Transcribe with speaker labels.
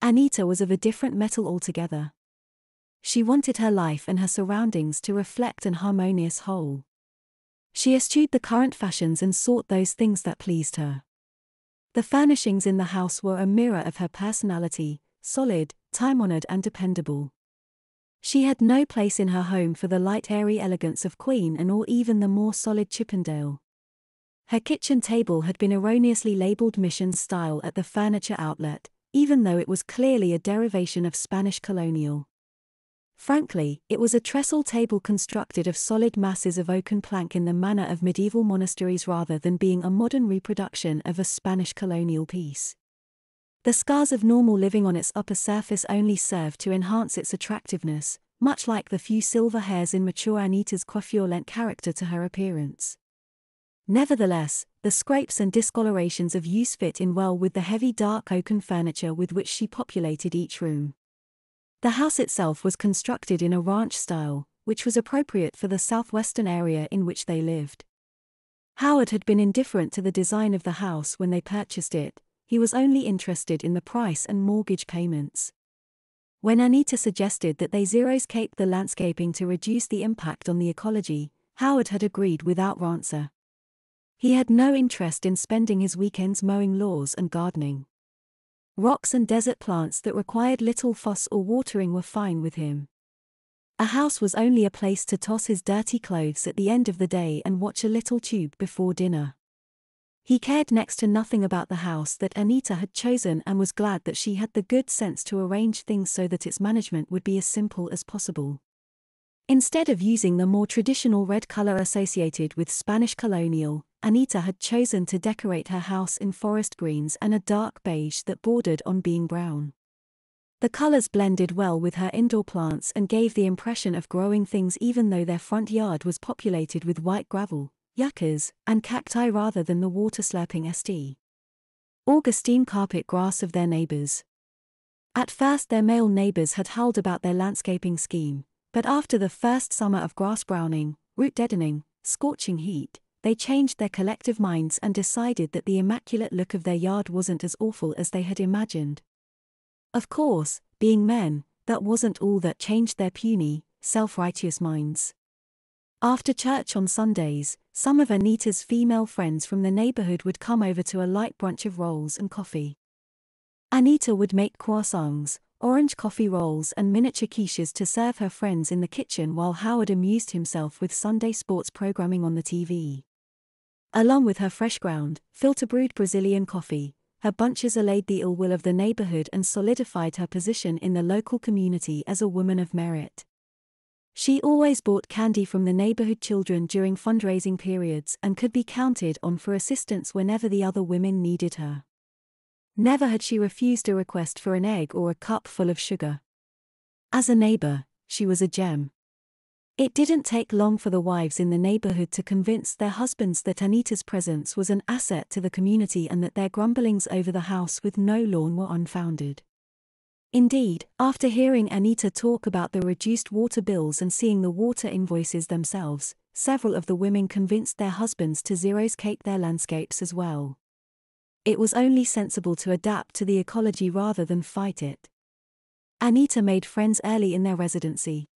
Speaker 1: Anita was of a different metal altogether. She wanted her life and her surroundings to reflect an harmonious whole. She eschewed the current fashions and sought those things that pleased her. The furnishings in the house were a mirror of her personality, solid, time-honored and dependable. She had no place in her home for the light airy elegance of Queen Anne or even the more solid Chippendale. Her kitchen table had been erroneously labeled Mission style at the furniture outlet, even though it was clearly a derivation of Spanish colonial. Frankly, it was a trestle table constructed of solid masses of oaken plank in the manner of medieval monasteries rather than being a modern reproduction of a Spanish colonial piece. The scars of normal living on its upper surface only served to enhance its attractiveness, much like the few silver hairs in mature Anita's coiffure lent character to her appearance. Nevertheless, the scrapes and discolorations of use fit in well with the heavy dark oaken furniture with which she populated each room. The house itself was constructed in a ranch style, which was appropriate for the southwestern area in which they lived. Howard had been indifferent to the design of the house when they purchased it. He was only interested in the price and mortgage payments. When Anita suggested that they xeriscape the landscaping to reduce the impact on the ecology, Howard had agreed without answer. He had no interest in spending his weekends mowing lawns and gardening. Rocks and desert plants that required little fuss or watering were fine with him. A house was only a place to toss his dirty clothes at the end of the day and watch a little tube before dinner. He cared next to nothing about the house that Anita had chosen and was glad that she had the good sense to arrange things so that its management would be as simple as possible. Instead of using the more traditional red color associated with Spanish colonial, Anita had chosen to decorate her house in forest greens and a dark beige that bordered on being brown. The colors blended well with her indoor plants and gave the impression of growing things even though their front yard was populated with white gravel, yuccas, and cacti rather than the water-slurping St. Augustine carpet grass of their neighbors. At first their male neighbors had howled about their landscaping scheme, but after the first summer of grass browning, root deadening, scorching heat, they changed their collective minds and decided that the immaculate look of their yard wasn't as awful as they had imagined. Of course, being men, that wasn't all that changed their puny, self-righteous minds. After church on Sundays, some of Anita's female friends from the neighborhood would come over to a light brunch of rolls and coffee. Anita would make croissants, orange coffee rolls and miniature quiches to serve her friends in the kitchen while Howard amused himself with Sunday sports programming on the TV. Along with her fresh ground, filter-brewed Brazilian coffee, her bunches allayed the ill will of the neighborhood and solidified her position in the local community as a woman of merit. She always bought candy from the neighborhood children during fundraising periods and could be counted on for assistance whenever the other women needed her. Never had she refused a request for an egg or a cup full of sugar. As a neighbor, she was a gem. It didn't take long for the wives in the neighborhood to convince their husbands that Anita's presence was an asset to the community and that their grumblings over the house with no lawn were unfounded. Indeed, after hearing Anita talk about the reduced water bills and seeing the water invoices themselves, several of the women convinced their husbands to xeriscape their landscapes as well. It was only sensible to adapt to the ecology rather than fight it. Anita made friends early in their residency.